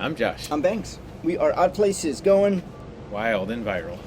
I'm Josh. I'm Banks. We are Odd Places going. Wild and viral.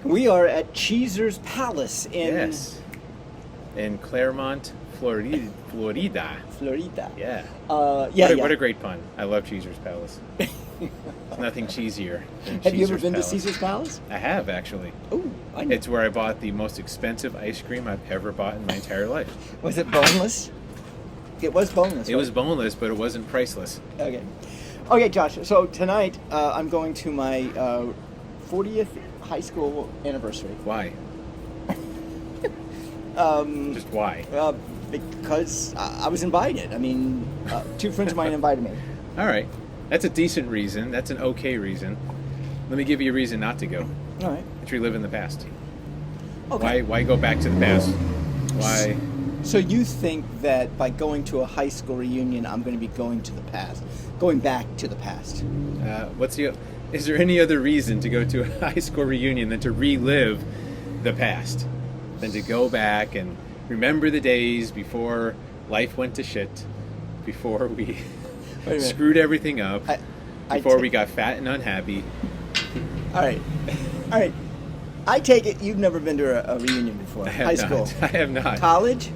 We are at Cheezer's Palace in in Claremont, Florida. Florida. Yeah. What a great pun. I love Cheezer's Palace. There's nothing cheesier than Have you ever Cheezer's been Palace. to Caesar's Palace? I have, actually. Oh, I know. It's where I bought the most expensive ice cream I've ever bought in my entire life. Was it boneless? It was boneless. It was boneless, but it wasn't priceless. Okay, Josh. So tonight I'm going to my 40th high school anniversary. Why? Just why? Because I was invited. I mean, two friends of mine invited me. All right. That's a decent reason. That's an okay reason. Let me give you a reason not to go. All right. It's relive in the past. Okay. Why go back to the past? Why? So you think that by going to a high school reunion, I'm going to be going to the past, going back to the past? Is there any other reason to go to a high school reunion than to relive the past? Than to go back and remember the days before life went to shit, before we screwed everything up, before we got fat and unhappy. All right. I take it you've never been to a reunion before. High school. I have not. College?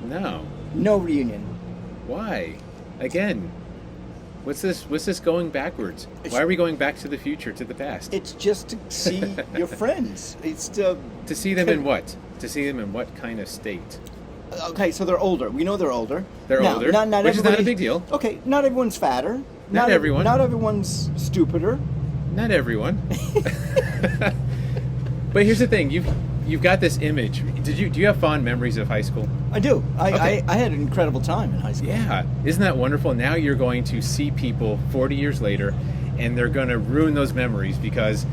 No. No reunion. Why? Again. What's this going backwards? Why are we going back to the future, to the past? It's just to see your friends. It's to see them in what? To see them in what kind of state? Okay, so they're older. We know they're older. They're older, which is not a big deal. Okay, not everyone's fatter. Not everyone. Not everyone's stupider. Not everyone. But here's the thing: you've got this image. Do you have fond memories of high school? I do. Okay. I had an incredible time in high school. Yeah, isn't that wonderful? Now you're going to see people 40 years later, and they're going to ruin those memories because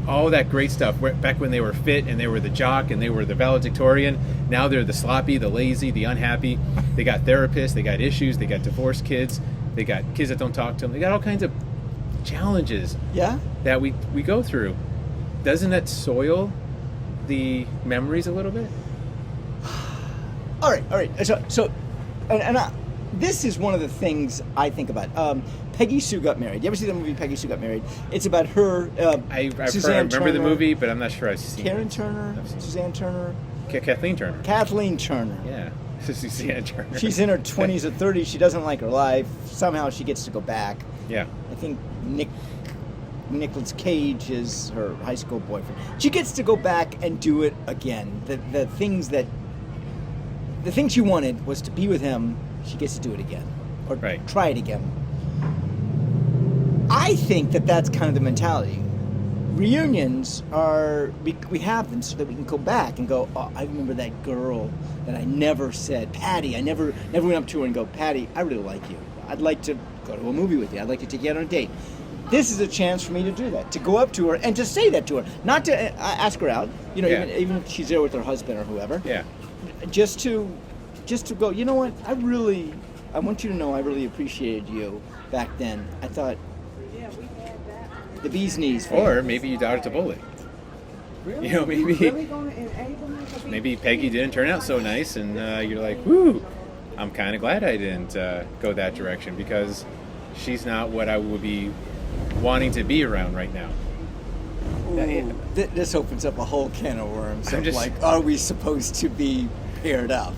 all that great stuff back when they were fit and they were the jock and they were the valedictorian. Now they're the sloppy, the lazy, the unhappy. They got therapists. They got issues. They got divorced kids. They got kids that don't talk to them. They got all kinds of challenges. Yeah. That we go through. Doesn't that soil the memories a little bit? All right. So, this is one of the things I think about. Peggy Sue Got Married. You ever see the movie Peggy Sue Got Married? It's about her. I Suzanne remember the Turner, movie, but I'm not sure I've seen Karen it. Turner, Suzanne Turner, Kathleen Turner. Kathleen Turner. Yeah, Suzanne Turner. She's in her 20s or 30s. She doesn't like her life. Somehow she gets to go back. Yeah. I think Nicolas Cage is her high school boyfriend. She gets to go back and do it again. The things she wanted was to be with him. She gets to do it again, or try it again. I think that's kind of the mentality. Reunions we have them so that we can go back and go, oh, I remember that girl that I never said, Patty. I never went up to her and go, Patty, I really like you. I'd like to go to a movie with you. I'd like to take you out on a date. This is a chance for me to do that, to go up to her and to say that to her, not to ask her out. Even if she's there with her husband or whoever. Yeah. Just to go. You know what? I want you to know I really appreciated you back then. I thought the bee's knees. Or maybe you dodged a bullet. Really? Maybe Peggy didn't turn out so nice, and you're like, whoo, I'm kind of glad I didn't go that direction because she's not what I would be wanting to be around right now. Ooh, this opens up a whole can of worms. Are we supposed to be paired up?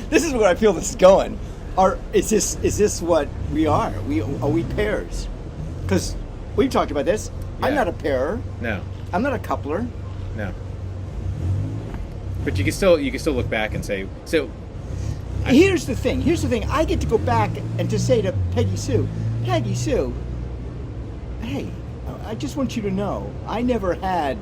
This is where I feel this is going. Is this what we are? Are we pairs? Because we've talked about this. Yeah. I'm not a pairer. No. I'm not a coupler. No. But you can still look back and say so. Here's the thing. I get to go back and to say to Peggy Sue, hey, I just want you to know I never had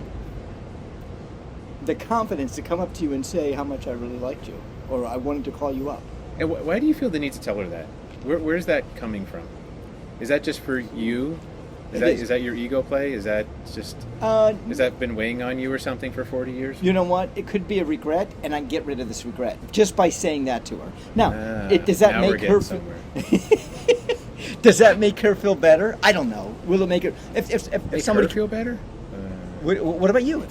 the confidence to come up to you and say how much I really liked you or I wanted to call you up. And why do you feel the need to tell her that? Where's that coming from? Is that just for you? Is that your ego play? Is that just has that been weighing on you or something for 40 years? You know what? It could be a regret, and I get rid of this regret just by saying that to her. Now, does that make her? Does that make her feel better? I don't know. Will it make her? If somebody feel better? What about you?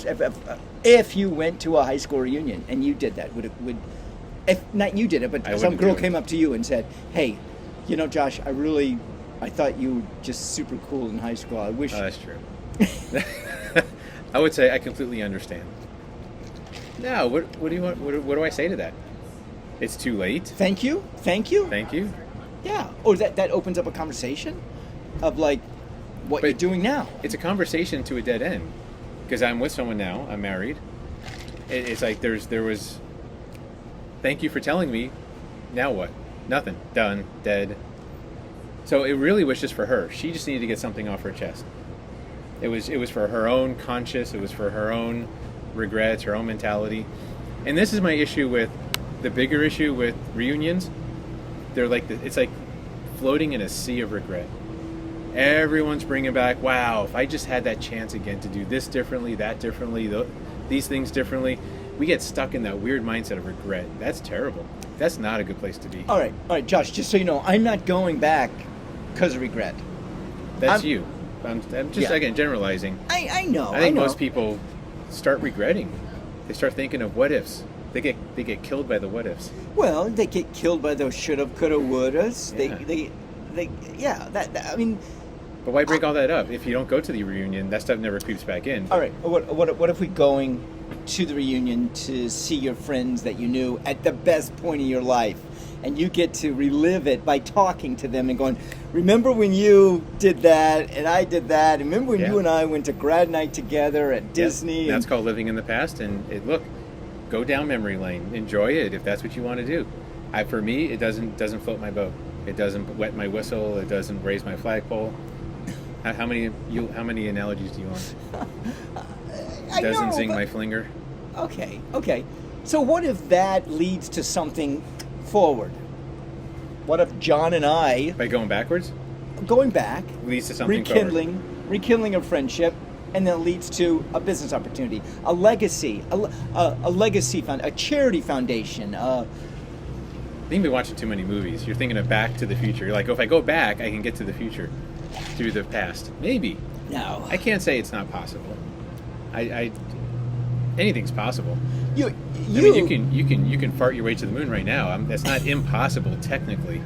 If you went to a high school reunion and you did that, would if not you did it, but some girl came up to you and said, "Hey, Josh, I really I thought you were just super cool in high school. I wish. Oh, that's true. I would say I completely understand. No, what do you want? What do I say to that? It's too late. Thank you. Thank you. Thank you. Yeah. Oh, that opens up a conversation of like what But you're doing now. It's a conversation to a dead end because I'm with someone now. I'm married. It's like there was. Thank you for telling me. Now what? Nothing. Done. Dead. So it really was just for her. She just needed to get something off her chest. It was for her own conscience. It was for her own regrets, her own mentality. And this is my issue with the bigger issue with reunions. They're like it's like floating in a sea of regret. Everyone's bringing back, wow, if I just had that chance again to do this differently, that differently, these things differently. We get stuck in that weird mindset of regret. That's terrible. That's not a good place to be. All right, Josh. Just so you know, I'm not going back because of regret. That's you. I'm just again generalizing. I know. I think most people start regretting. They start thinking of what ifs. They get killed by the what ifs. Well, they get killed by those shoulda, coulda, wouldas. Yeah. That I mean. But why bring all that up? If you don't go to the reunion, that stuff never creeps back in. All right. What if we going to the reunion to see your friends that you knew at the best point in your life, and you get to relive it by talking to them and going, remember when you did that and I did that? Remember when you and I went to grad night together at Disney? That's called living in the past. And look, go down memory lane. Enjoy it if that's what you want to do. For me, it doesn't float my boat. It doesn't wet my whistle. It doesn't raise my flagpole. How many analogies do you want? It doesn't zing my flinger. Okay. So what if that leads to something forward? What if John and I, By going backwards, going back, leads to something forward. rekindling a friendship, and then leads to a business opportunity, a legacy, a legacy fund, a charity foundation. I think you've been watching too many movies. You're thinking of Back to the Future. You're like, oh, if I go back, I can get to the future through the past. Maybe. No. I can't say it's not possible. Anything's possible. You can fart your way to the moon right now. That's not impossible technically.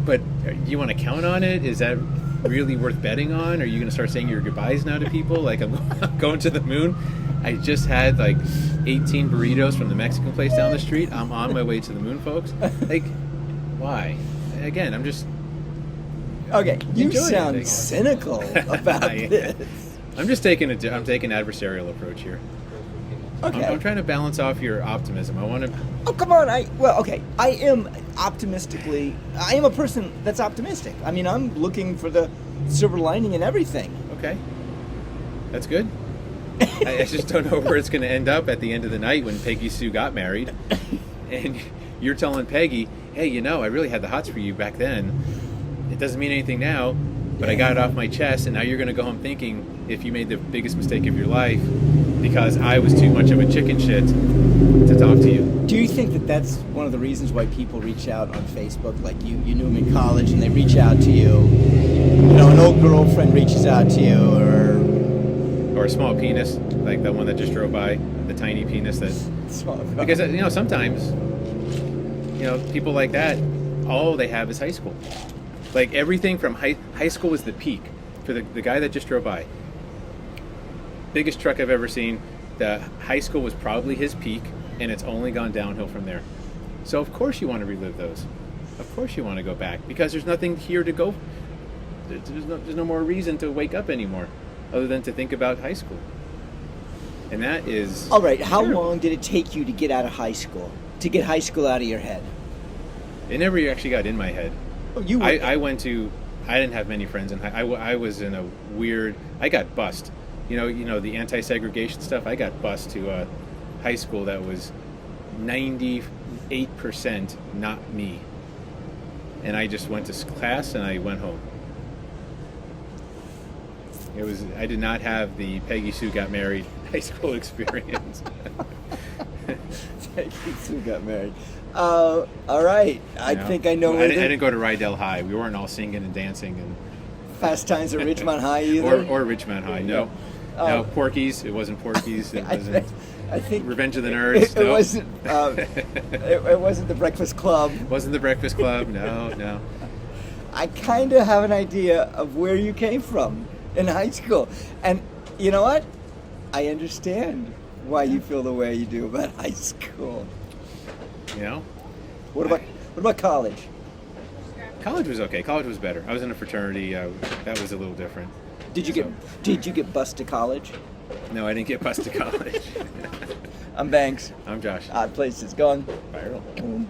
But you want to count on it? Is that really worth betting on? Are you going to start saying your goodbyes now to people? Like, I'm going to the moon. I just had like 18 burritos from the Mexican place down the street. I'm on my way to the moon, folks. Like, why? Again, I'm just. Okay, you enjoying sound it. cynical about this. I'm just taking an adversarial approach here. Okay. I'm trying to balance off your optimism. I want to. Oh, come on. I am a person that's optimistic. I mean, I'm looking for the silver lining in everything. Okay. That's good. I just don't know where it's going to end up at the end of the night when Peggy Sue got married. And you're telling Peggy, hey, I really had the hots for you back then. It doesn't mean anything now, but I got it off my chest, and now you're going to go home thinking if you made the biggest mistake of your life because I was too much of a chicken shit to talk to you. Do you think that that's one of the reasons why people reach out on Facebook? Like you knew them in college and they reach out to you. An old girlfriend reaches out to you, or a small penis, like the one that just drove by, the tiny penis that. Because sometimes, people like that, all they have is high school. Like everything from high school was the peak for the guy that just drove by. Biggest truck I've ever seen. The high school was probably his peak, and it's only gone downhill from there. So of course you want to relive those. Of course you want to go back because there's nothing here to go. There's no more reason to wake up anymore, other than to think about high school. And that is. All right. How long did it take you to get out of high school? To get high school out of your head? It never actually got in my head. Oh, you were. I didn't have many friends in high. I was in a weird. I got bused. The anti-segregation stuff. I got bused to a high school that was 98% not me. And I just went to class and I went home. I did not have the Peggy Sue got married high school experience. Peggy Sue got married. All right. I think I know. I didn't go to Rydell High. We weren't all singing and dancing and. Fast Times at Ridgemont High either. Or Ridgemont High. No. No, Porky's. It wasn't Porky's. It wasn't. I think Revenge of the Nerds. It wasn't. It wasn't the Breakfast Club. Wasn't the Breakfast Club. No. I kind of have an idea of where you came from in high school. And you know what? I understand why you feel the way you do about high school. You know, What about college? college was okay. College was better. I was in a fraternity. That was a little different. Did you get bused to college? No, I didn't get bused to college. I'm Banks. I'm Josh. Odd Places. Go on. Viral. Boom.